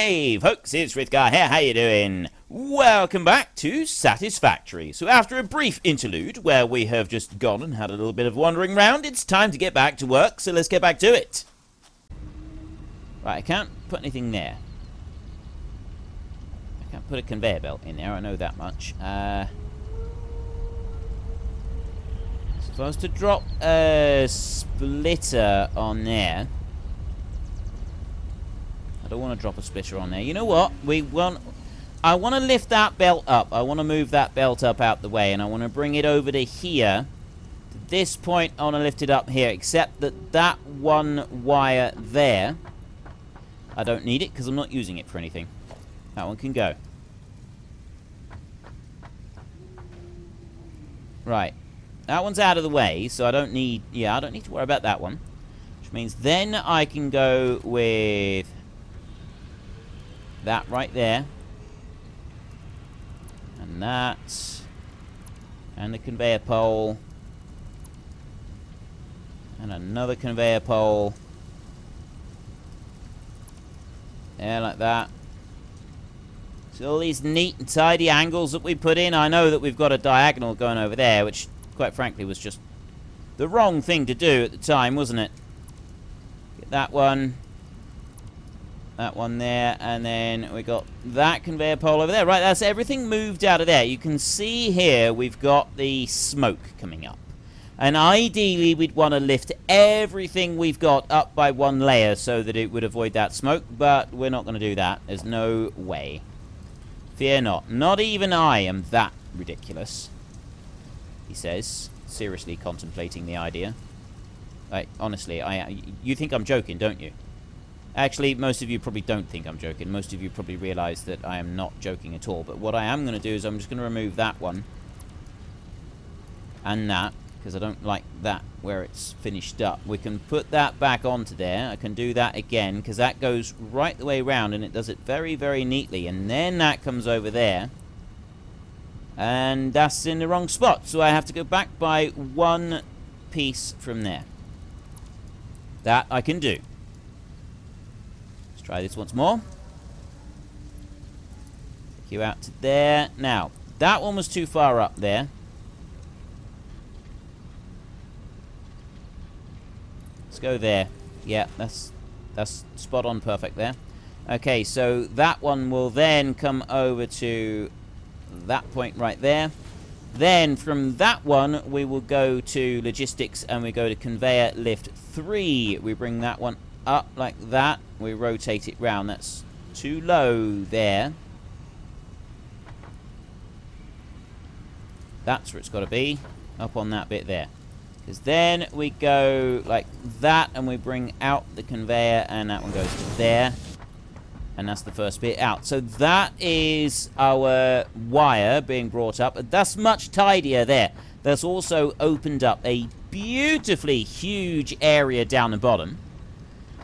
Hey folks, it's Rithgar here, how you doing? Welcome back to Satisfactory. So after a brief interlude where we have just gone and had a little bit of wandering round, it's time to get back to work, so let's get back to it. Right, I can't put anything there. I can't put a conveyor belt in there, I know that much. So if I was to drop a splitter on there... I don't want to drop a splitter on there. You know what? I want to lift that belt up. I want to move that belt up out the way, and I want to bring it over to here. To this point, I want to lift it up here, except that one wire there, I don't need it because I'm not using it for anything. That one can go. Right. That one's out of the way, so I don't need... Yeah, I don't need to worry about that one. Which means then I can go with... that right there. And that. And the conveyor pole. And another conveyor pole. There, like that. So all these neat and tidy angles that we put in. I know that we've got a diagonal going over there, which, quite frankly, was just the wrong thing to do at the time, wasn't it? Get that one. That one there, and then we got that conveyor pole over there. Right, that's everything moved out of there. You can see here we've got the smoke coming up. And ideally, we'd want to lift everything we've got up by one layer so that it would avoid that smoke, but we're not going to do that. There's no way. Fear not. Not even I am that ridiculous, he says, seriously contemplating the idea. Like, honestly, you think I'm joking, don't you? Actually, most of you probably don't think I'm joking. Most of you probably realize that I am not joking at all. But what I am going to do is I'm just going to remove that one. And that. Because I don't like that where it's finished up. We can put that back onto there. I can do that again. Because that goes right the way around. And it does it very, very neatly. And then that comes over there. And that's in the wrong spot. So I have to go back by one piece from there. That I can do. Try this once more. Take you out to there. Now, that one was too far up there. Let's go there. Yeah, that's spot on perfect there. Okay, so that one will then come over to that point right there. Then from that one, we will go to logistics and we go to conveyor lift 3. We bring that one up like that. We rotate it round. That's too low there. That's where it's got to be. Up on that bit there. Because then we go like that and we bring out the conveyor and that one goes to there. And that's the first bit out. So that is our wire being brought up. That's much tidier there. That's also opened up a beautifully huge area down the bottom.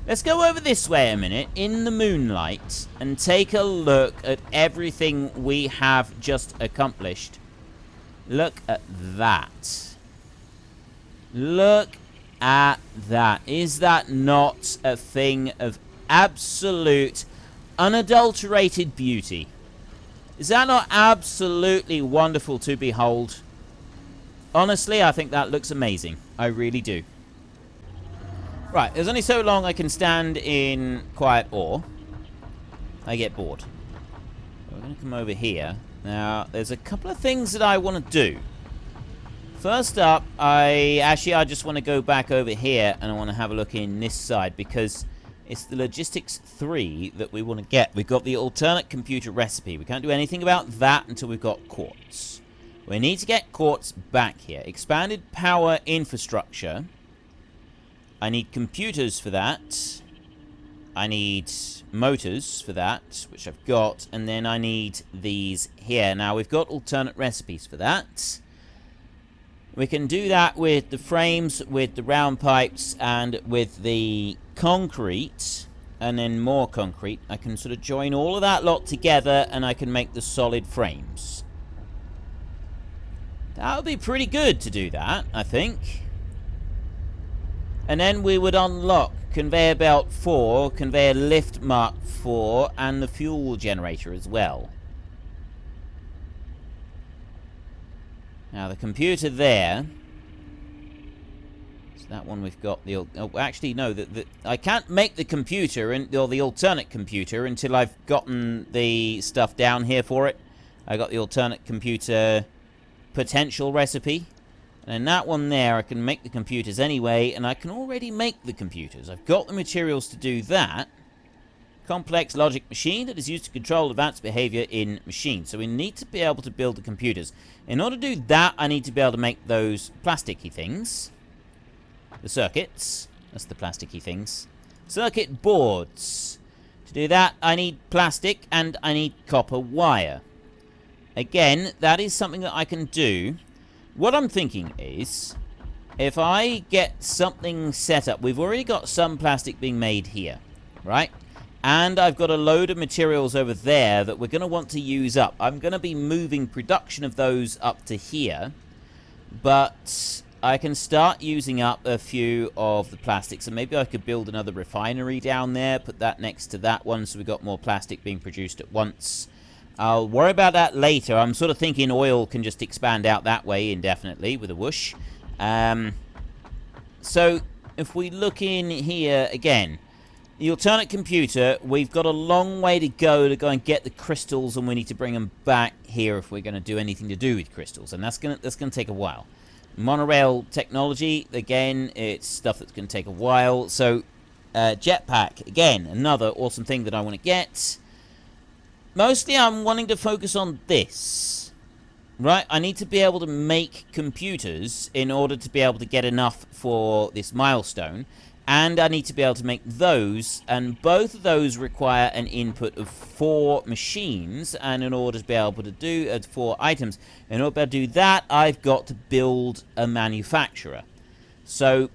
Let's go over this way a minute, in the moonlight, and take a look at everything we have just accomplished. Look at that. Look at that. Is that not a thing of absolute, unadulterated beauty? Is that not absolutely wonderful to behold? Honestly, I think that looks amazing. I really do. Right, there's only so long I can stand in quiet awe. I get bored. So we're going to come over here. Now, there's a couple of things that I want to do. First up, I just want to go back over here and I want to have a look in this side because it's the logistics 3 that we want to get. We've got the alternate computer recipe. We can't do anything about that until we've got quartz. We need to get quartz back here. Expanded power infrastructure. I need computers for that. I need motors for that, which I've got. And then I need these here. Now, we've got alternate recipes for that. We can do that with the frames, with the round pipes, and with the concrete. And then more concrete. I can sort of join all of that lot together, and I can make the solid frames. That would be pretty good to do that, I think. And then we would unlock conveyor belt 4, conveyor lift mark 4, and the fuel generator as well. Now, the computer there... So that one we've got the... Oh, actually, no. I can't make the computer, or the alternate computer, until I've gotten the stuff down here for it. I got the alternate computer potential recipe. And in that one there, I can make the computers anyway, and I can already make the computers. I've got the materials to do that. Complex logic machine that is used to control advanced behavior in machines. So we need to be able to build the computers. In order to do that, I need to be able to make those plasticky things. The circuits. That's the plasticky things. Circuit boards. To do that, I need plastic and I need copper wire. Again, that is something that I can do. What I'm thinking is, if I get something set up, we've already got some plastic being made here, right? And I've got a load of materials over there that we're going to want to use up. I'm going to be moving production of those up to here, but I can start using up a few of the plastics, and maybe I could build another refinery down there, put that next to that one, so we've got more plastic being produced at once. I'll worry about that later. I'm sort of thinking oil can just expand out that way indefinitely with a whoosh. So if we look in here again, the alternate computer, we've got a long way to go and get the crystals, and we need to bring them back here if we're going to do anything to do with crystals, and that's going to take a while. Monorail technology, again, it's stuff that's going to take a while. So jetpack, again, another awesome thing that I want to get. Mostly I'm wanting to focus on this, right? I need to be able to make computers in order to be able to get enough for this milestone. And I need to be able to make those, and both of those require an input of 4 machines, and in order to be able to do 4 items, in order to do that, I've got to build a manufacturer. So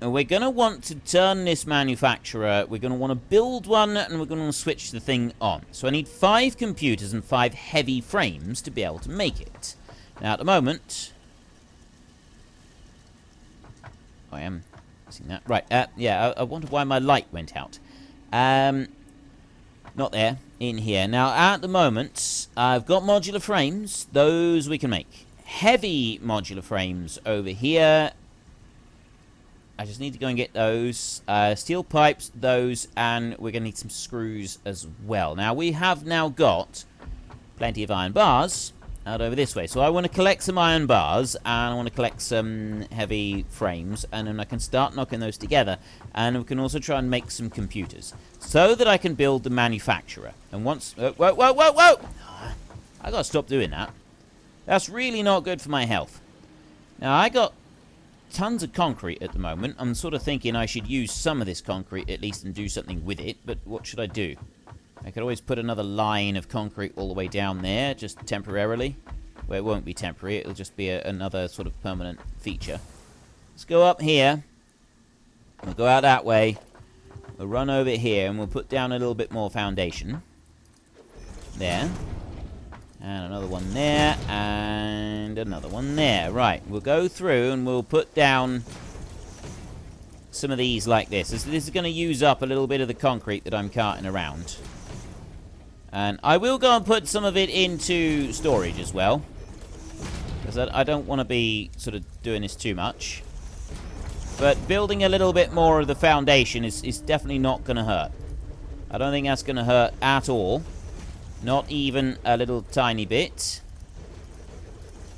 we're going to want to turn this manufacturer, we're going to want to build one, and we're going to want to switch the thing on. So I need 5 computers and 5 heavy frames to be able to make it. Now at the moment, I am... that. Right, yeah, I wonder why my light went out. Not there, in here. Now, at the moment, I've got modular frames. Those we can make. Heavy modular frames over here. I just need to go and get those. Steel pipes, those, and we're going to need some screws as well. Now, we have now got plenty of iron bars out over this way. So I want to collect some iron bars, and I want to collect some heavy frames, and then I can start knocking those together, and we can also try and make some computers, so that I can build the manufacturer. And once... whoa! I gotta stop doing that. That's really not good for my health. Now, I got tons of concrete at the moment. I'm sort of thinking I should use some of this concrete at least and do something with it, but what should I do? I could always put another line of concrete all the way down there, just temporarily. Well, it won't be temporary, it'll just be another sort of permanent feature. Let's go up here. We'll go out that way. We'll run over here, and we'll put down a little bit more foundation. There. And another one there, and another one there. Right, we'll go through, and we'll put down some of these like this. This is going to use up a little bit of the concrete that I'm carting around. And I will go and put some of it into storage as well, because I don't want to be sort of doing this too much. But building a little bit more of the foundation is definitely not going to hurt. I don't think that's going to hurt at all. Not even a little tiny bit.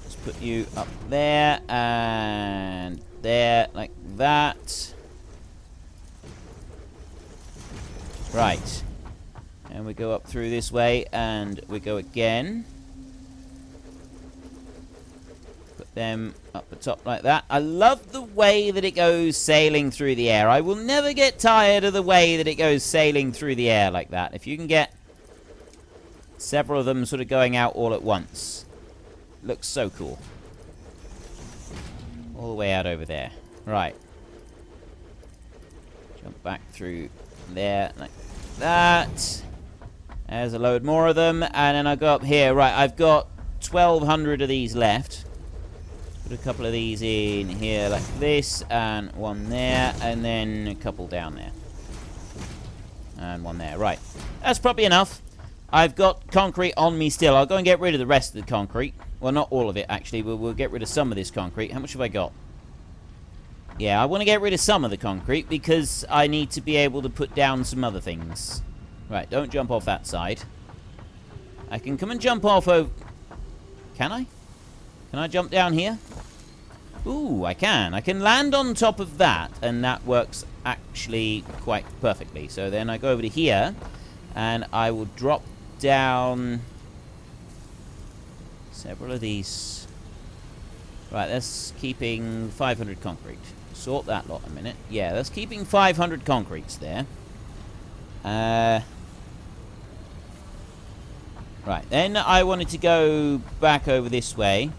Let's put you up there and there, like that. Right. And we go up through this way, and we go again. Put them up the top like that. I love the way that it goes sailing through the air. I will never get tired of the way that it goes sailing through the air like that. If you can get several of them sort of going out all at once. Looks so cool. All the way out over there. Right. Jump back through there like that. There's a load more of them, and then I go up here. Right, I've got 1,200 of these left. Put a couple of these in here like this, and one there, and then a couple down there. And one there. Right. That's probably enough. I've got concrete on me still. I'll go and get rid of the rest of the concrete. Well, not all of it, actually. We'll get rid of some of this concrete. How much have I got? Yeah, I want to get rid of some of the concrete because I need to be able to put down some other things. Right, don't jump off that side. I can come and jump off over... Can I? Can I jump down here? Ooh, I can. I can land on top of that, and that works actually quite perfectly. So then I go over to here, and I will drop down several of these. Right, that's keeping 500 concrete. Sort that lot a minute. Yeah, that's keeping 500 concretes there. Right, then I wanted to go back over this way.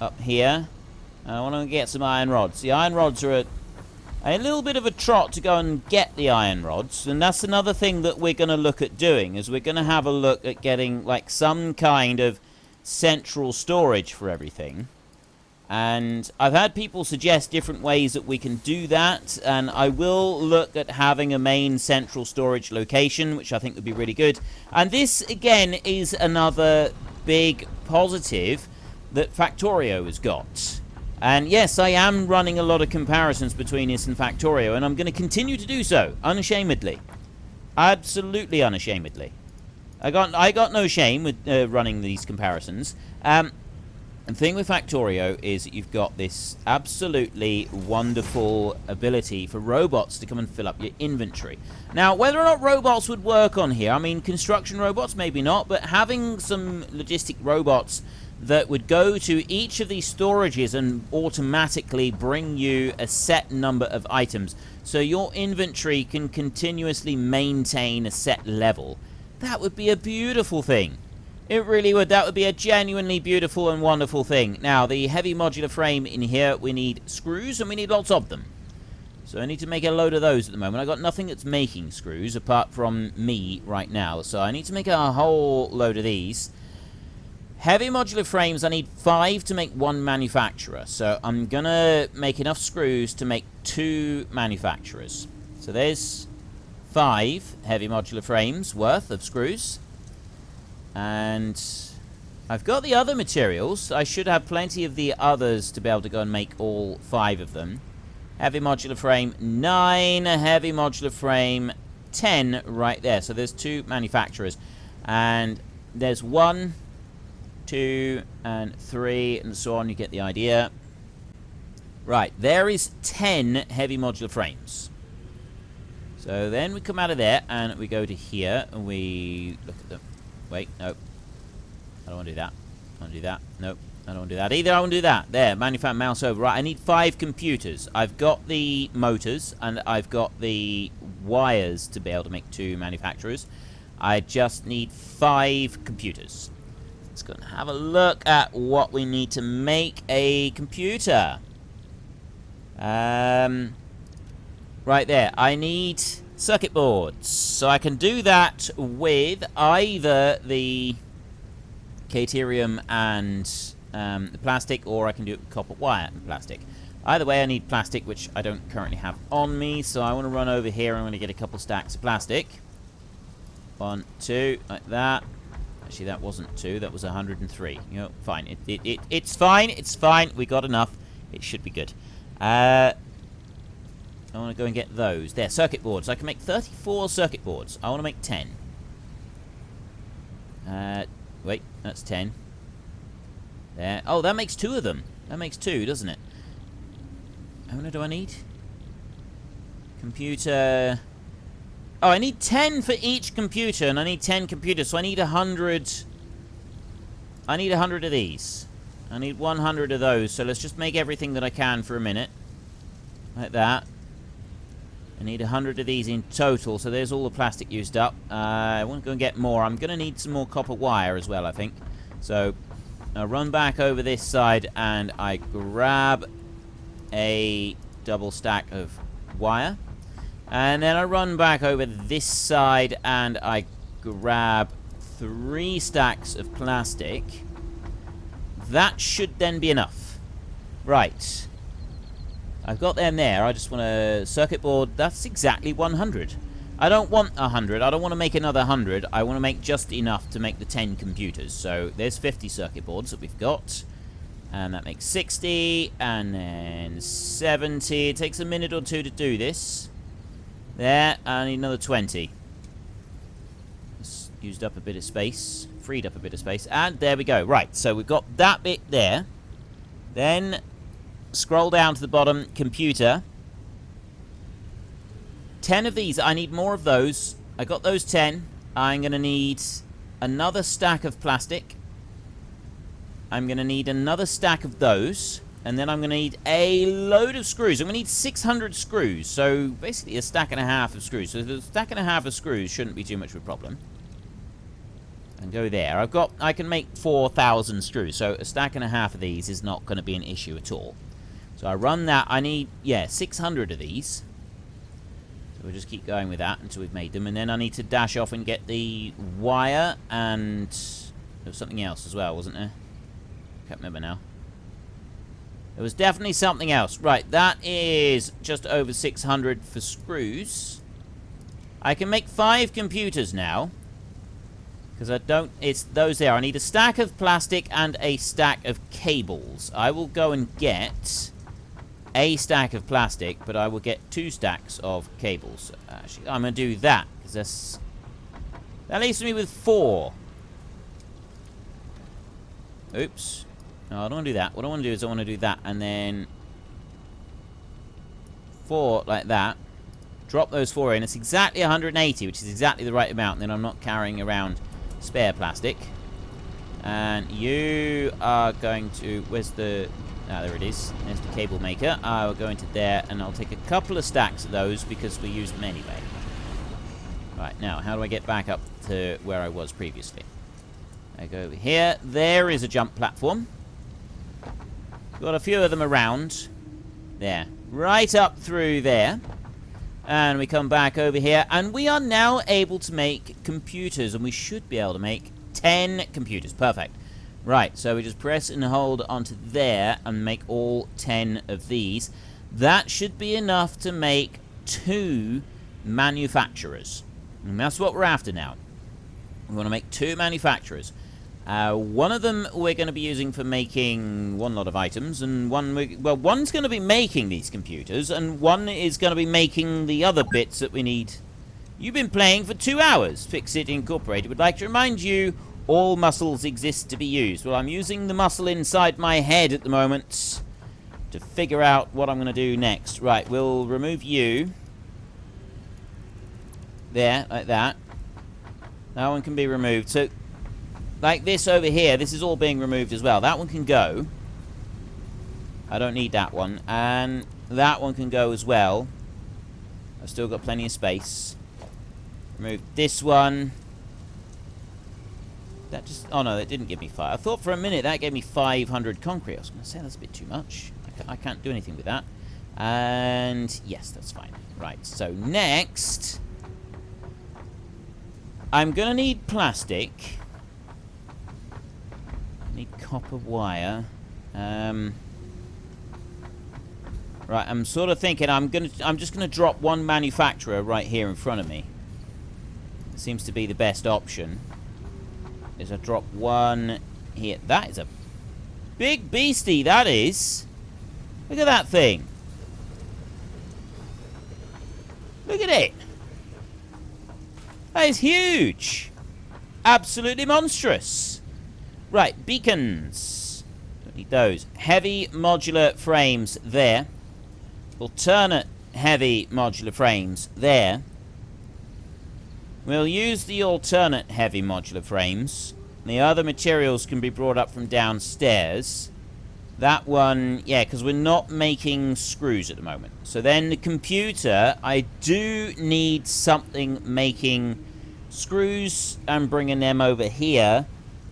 Up here. I want to get some iron rods. The iron rods are a little bit of a trot to go and get the iron rods. And that's another thing that we're going to look at doing, is we're going to have a look at getting like some kind of central storage for everything. And I've had people suggest different ways that we can do that, and I will look at having a main central storage location, which I think would be really good. And this, again, is another big positive that Factorio has got. And yes, I am running a lot of comparisons between this and Factorio, and I'm going to continue to do so, unashamedly. Absolutely unashamedly. I got no shame with running these comparisons. The thing with Factorio is that you've got this absolutely wonderful ability for robots to come and fill up your inventory. Now, whether or not robots would work on here, I mean, construction robots, maybe not, but having some logistic robots that would go to each of these storages and automatically bring you a set number of items, so your inventory can continuously maintain a set level, that would be a beautiful thing. It really would. That would be a genuinely beautiful and wonderful thing. Now, the heavy modular frame in here, we need screws, and we need lots of them. So I need to make a load of those at the moment. I've got nothing that's making screws, apart from me right now. So I need to make a whole load of these. Heavy modular frames, I need 5 to make 1 manufacturer. So I'm going to make enough screws to make 2 manufacturers. So there's 5 heavy modular frames worth of screws. And I've got the other materials. I should have plenty of the others to be able to go and make all 5 of them. Heavy modular frame 9, heavy modular frame 10 right there. So there's 2 manufacturers. And there's 1, 2, and 3, and so on. You get the idea. Right, there is 10 heavy modular frames. So then we come out of there and we go to here and we look at them. Wait, no. I don't want to do that. I want to do that. Nope. I don't want to do that either. I want to do that. There, manufacture mouse over. Right, I need 5 computers. I've got the motors and I've got the wires to be able to make 2 manufacturers. I just need 5 computers. Let's go and have a look at what we need to make a computer. Right there. I need circuit boards. So I can do that with either the Caterium and the plastic, or I can do it with copper wire and plastic. Either way, I need plastic, which I don't currently have on me, so I want to run over here and I'm going to get a couple stacks of plastic. 1, 2, like that. Actually, that wasn't 2, that was 103. You know, fine. It's fine, it's fine. We got enough. It should be good. I want to go and get those. There, circuit boards. I can make 34 circuit boards. I want to make 10. Wait, that's 10. There. Oh, that makes 2 of them. That makes 2, doesn't it? How many do I need? Computer. Oh, I need 10 for each computer, and I need 10 computers, so I need 100. I need 100 of these. I need 100 of those, so let's just make everything that I can for a minute. Like that. I need 100 of these in total, so there's all the plastic used up. I want to go and get more. I'm going to need some more copper wire as well, I think. So, I'll run back over this side, and I grab a double stack of wire. And then I run back over this side, and I grab 3 stacks of plastic. that should then be enough. Right. I've got them there. I just want a circuit board. That's exactly 100. I don't want 100. I don't want to make another 100. I want to make just enough to make the 10 computers. So there's 50 circuit boards that we've got. And that makes 60. And then 70. It takes a minute or two to do this. There. I need another 20. Just used up a bit of space. Freed up a bit of space. And there we go. Right. So we've got that bit there. Then scroll down to the bottom. Computer. 10 of these. I need more of those. I got those 10. I'm going to need another stack of plastic. I'm going to need another stack of those. And then I'm going to need a load of screws. I'm going to need 600 screws. So basically a stack and a half of screws. So the stack and a half of screws shouldn't be too much of a problem. And go there. I can make 4,000 screws. So a stack and a half of these is not going to be an issue at all. So I run that. I need, 600 of these. We'll just keep going with that until we've made them. And then I need to dash off and get the wire. And there was something else as well, wasn't there? Can't remember now. There was definitely something else. Right, that is just over 600 for screws. I can make 5 computers now. Because I don't... It's those there. I need a stack of plastic and a stack of cables. I will go and get a stack of plastic, but I will get 2 stacks of cables. Actually, I'm going to do that, because that leaves me with 4. Oops. No, I don't want to do that. What I want to do is I want to do that, and then 4 like that. Drop those 4 in. It's exactly 180, which is exactly the right amount, and then I'm not carrying around spare plastic. And you are going to... Where's the... Ah, there it is. There's the cable maker. I will go into there, and I'll take a couple of stacks of those because we use them anyway. Right, now, how do I get back up to where I was previously? I go over here. There is a jump platform. Got a few of them around. There. Right up through there. And we come back over here, and we are now able to make computers, and we should be able to make 10 computers. Perfect. Right, so we just press and hold onto there and make all 10 of these. That should be enough to make 2 manufacturers. And that's what we're after now. We want to make 2 manufacturers. One of them we're going to be using for making one lot of items, and one's going to be making these computers, and one is going to be making the other bits that we need. You've been playing for 2 hours. FICSIT Incorporated would like to remind you all muscles exist to be used. Well, I'm using the muscle inside my head at the moment to figure out what I'm going to do next. Right, we'll remove you. There, like that. That one can be removed. So, like this over here, this is all being removed as well. That one can go. I don't need that one. And that one can go as well. I've still got plenty of space. Remove this one. That just... Oh, no, that didn't give me 5. I thought for a minute that gave me 500 concrete. I was going to say that's a bit too much. I can't do anything with that. And yes, that's fine. Right, so next... I'm going to need plastic. I need copper wire. Right, I'm sort of thinking I'm just going to drop one manufacturer right here in front of me. It seems to be the best option. Is I drop one here. That is a big beastie, that is. Look at that thing. Look at it. That is huge. Absolutely monstrous. Right, beacons. Don't need those. Heavy modular frames there. Alternate heavy modular frames there. We'll use the alternate heavy modular frames. The other materials can be brought up from downstairs. That one, yeah, because we're not making screws at the moment. So then the computer, I do need something making screws and bringing them over here.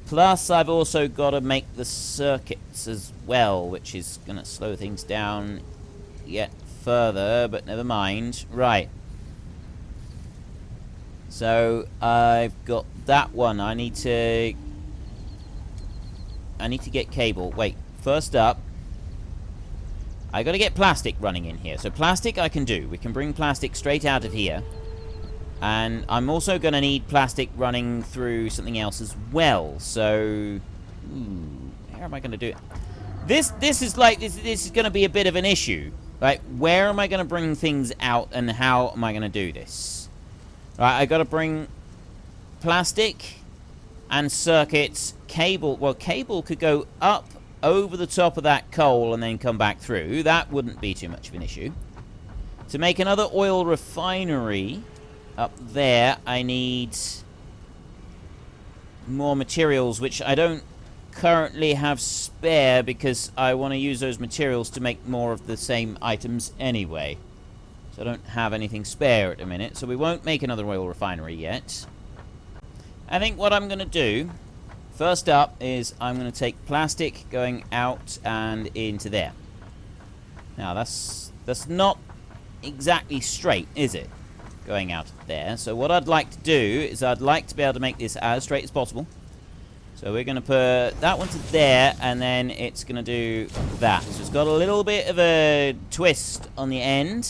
Plus, I've also got to make the circuits as well, which is going to slow things down yet further, but never mind. Right. So, I've got that one. I need to I need to get cable. Wait, first up, I got to get plastic running in here. So plastic I can do. We can bring plastic straight out of here. And I'm also going to need plastic running through something else as well. So, how am I going to do it? This is going to be a bit of an issue. Right, where am I going to bring things out, and how am I going to do this? Right, I got to bring plastic and circuits, cable. Well, cable could go up over the top of that coal and then come back through. That wouldn't be too much of an issue. To make another oil refinery up there, I need more materials, which I don't currently have spare because I want to use those materials to make more of the same items anyway. So I don't have anything spare at the minute, so we won't make another oil refinery yet. I think what I'm going to do, first up, is I'm going to take plastic going out and into there. Now, that's not exactly straight, is it? Going out there. So what I'd like to do is I'd like to be able to make this as straight as possible. So we're going to put that one to there, and then it's going to do that. So it's got a little bit of a twist on the end,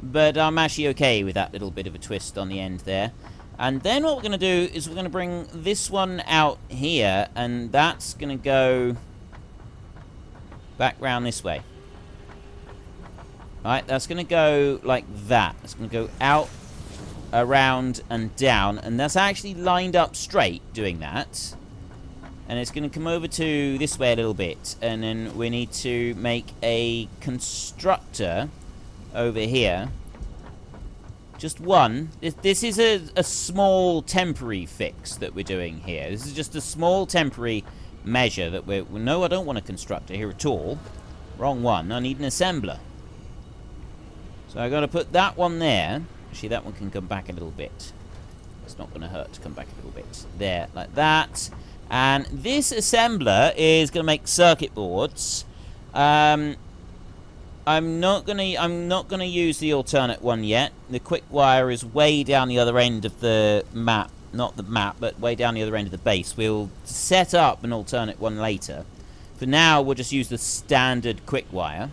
but I'm actually okay with that little bit of a twist on the end there. And then what we're going to do is we're going to bring this one out here, and that's going to go back round this way. Right, that's going to go like that. It's going to go out, around, and down, and that's actually lined up straight doing that. And it's going to come over to this way a little bit, and then we need to make a constructor over here. Just one. This is a small temporary fix that we're doing here. This is just a small temporary measure that we're... No, I don't want a constructor here at all. Wrong one. I need an assembler. So I've got to put that one there. Actually, that one can come back a little bit. It's not going to hurt to come back a little bit. There, like that. And this assembler is going to make circuit boards. I'm not gonna use the alternate one yet. The quick wire is way down the other end of the map. Not the map, but way down the other end of the base. We'll set up an alternate one later. For now, we'll just use the standard quick wire.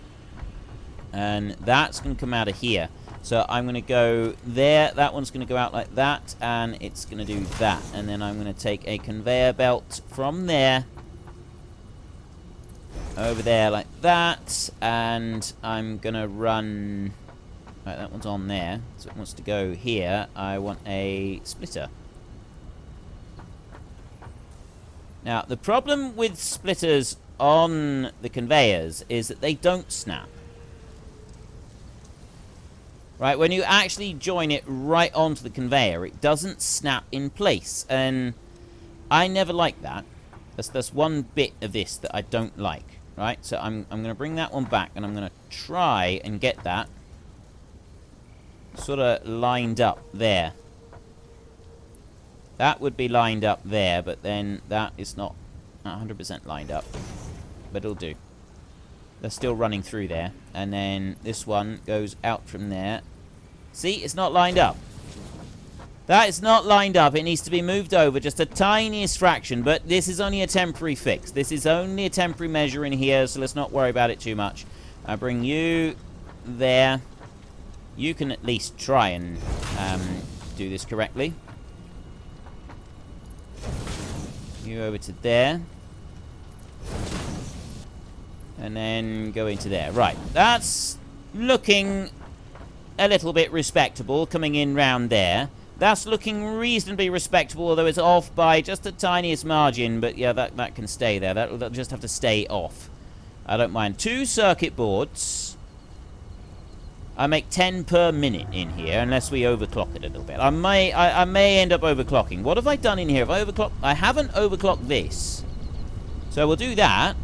And that's going to come out of here. So I'm going to go there. That one's going to go out like that. And it's going to do that. And then I'm going to take a conveyor belt from there over there like that. And I'm going to run... Right, that one's on there. So it wants to go here. I want a splitter. Now, the problem with splitters on the conveyors is that they don't snap. Right, when you actually join it right onto the conveyor, it doesn't snap in place. And I never like that. That's one bit of this that I don't like. Right, so I'm going to bring that one back, and I'm going to try and get that sort of lined up there. That would be lined up there, but then that is not 100% lined up. But it'll do. They're still running through there. And then this one goes out from there. See, it's not lined up. That is not lined up. It needs to be moved over just a tiniest fraction. But this is only a temporary fix. This is only a temporary measure in here, so let's not worry about it too much. I bring you there. You can at least try and do this correctly. You over to there. And then go into there. Right, that's looking a little bit respectable, coming in round there. That's looking reasonably respectable, although it's off by just the tiniest margin. But yeah, that can stay there. That'll just have to stay off. I don't mind. 2 circuit boards. I make 10 per minute in here, unless we overclock it a little bit. I may end up overclocking. What have I done in here? Have I overclocked? I haven't overclocked this. So we'll do that.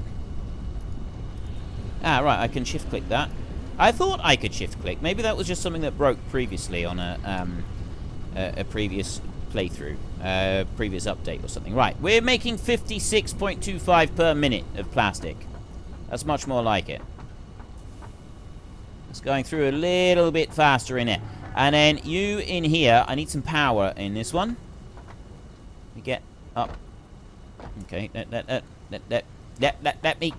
Ah, right, I can shift-click that. I thought I could shift-click. Maybe that was just something that broke previously on a previous playthrough, previous update or something. Right, we're making 56.25 per minute of plastic. That's much more like it. It's going through a little bit faster in there. And then you in here, I need some power in this one. We get up. Okay, Let me.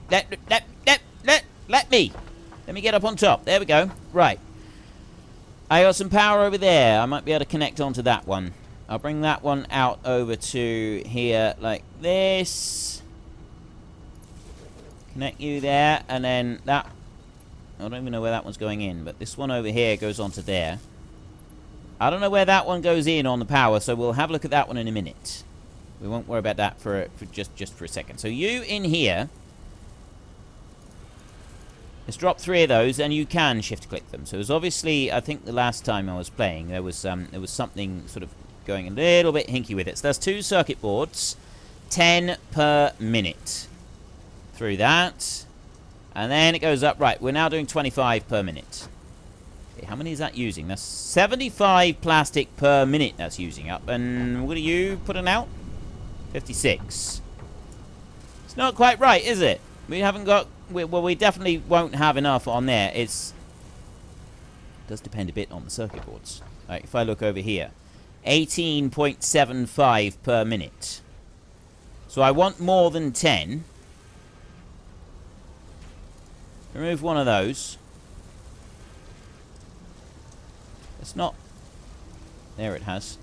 Let me. Let me get up on top. There we go. Right. I got some power over there. I might be able to connect onto that one. I'll bring that one out over to here like this. Connect you there, and then that... I don't even know where that one's going in, but this one over here goes onto there. I don't know where that one goes in on the power, so we'll have a look at that one in a minute. We won't worry about that for just for a second. So you in here... Let's drop 3 of those, and you can shift-click them. So there's obviously, I think the last time I was playing, there was something sort of going a little bit hinky with it. So that's 2 circuit boards, 10 per minute through that. And then it goes up. Right, we're now doing 25 per minute. Okay, how many is that using? That's 75 plastic per minute that's using up. And what are you putting out? 56. It's not quite right, is it? We haven't got... Well, we definitely won't have enough on there. It does depend a bit on the circuit boards. Right, if I look over here, 18.75 per minute. So I want more than 10. Remove one of those. It's not... There it has.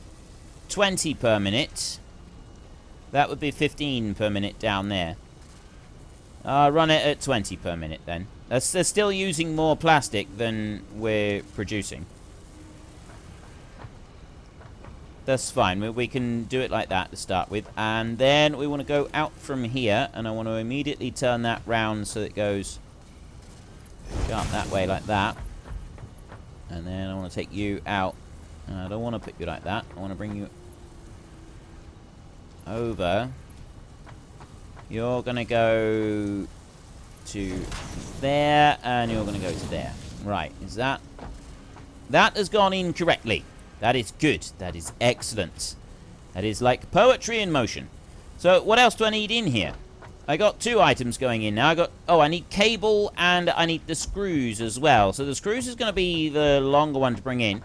20 per minute. That would be 15 per minute down there. Run it at 20 per minute then. They're still using more plastic than we're producing. That's fine. We can do it like that to start with. And then we want to go out from here. And I want to immediately turn that round so it goes sharp that way like that. And then I want to take you out. And I don't want to put you like that. I want to bring you over. You're going to go to there, and you're going to go to there. Right, is that... That has gone in correctly. That is good. That is excellent. That is like poetry in motion. So, what else do I need in here? I got 2 items going in now. I need cable, and I need the screws as well. So, the screws is going to be the longer one to bring in.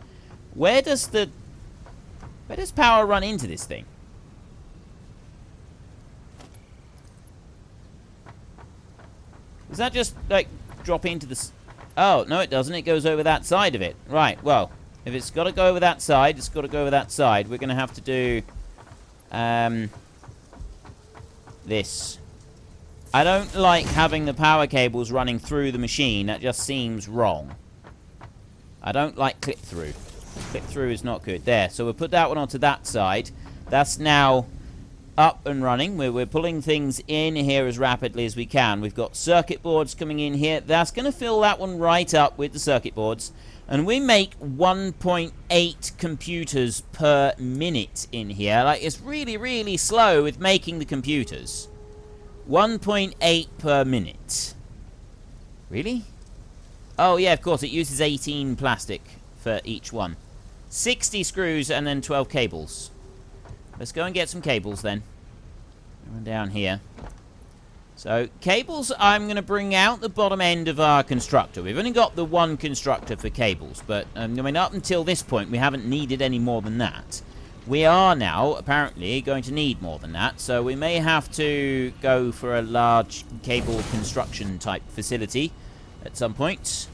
Where does power run into this thing? Does that just, like, drop into the... Oh, no, it doesn't. It goes over that side of it. Right, well, if it's got to go over that side, it's got to go over that side. We're going to have to do... this. I don't like having the power cables running through the machine. That just seems wrong. I don't like clip-through. Clip-through is not good. There, so we'll put that one onto that side. That's now... up and running. We're pulling things in here as rapidly as we can. We've got circuit boards coming in here. That's going to fill that one right up with the circuit boards. And we make 1.8 computers per minute in here. Like, it's really, really slow with making the computers. 1.8 per minute. Really? Oh, yeah, of course. It uses 18 plastic for each one. 60 screws and then 12 cables. Let's go and get some cables then. Run down here. So, cables, I'm going to bring out the bottom end of our constructor. We've only got the 1 constructor for cables, but I mean, up until this point, we haven't needed any more than that. We are now, apparently, going to need more than that, so we may have to go for a large cable construction type facility at some point.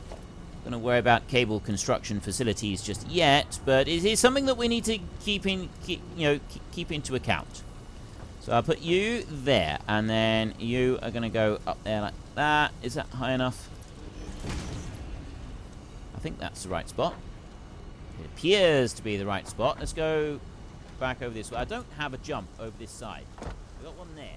Don't want to worry about cable construction facilities just yet, but it is something that we need to keep into account. So I'll put you there, and then you are going to go up there like that. Is that high enough? I think that's the right spot. It appears to be the right spot. Let's go back over this way. I don't have a jump over this side. We've got one there.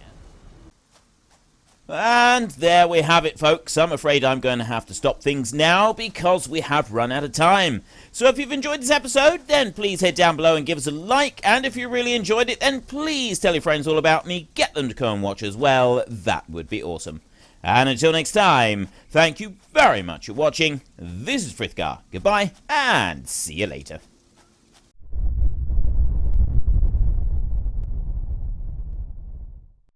And there we have it, folks. I'm afraid I'm going to have to stop things now because we have run out of time. So if you've enjoyed this episode, then please head down below and give us a like. And if you really enjoyed it, then please tell your friends all about me. Get them to come and watch as well. That would be awesome. And until next time, thank you very much for watching. This is Frithgar. Goodbye, and see you later.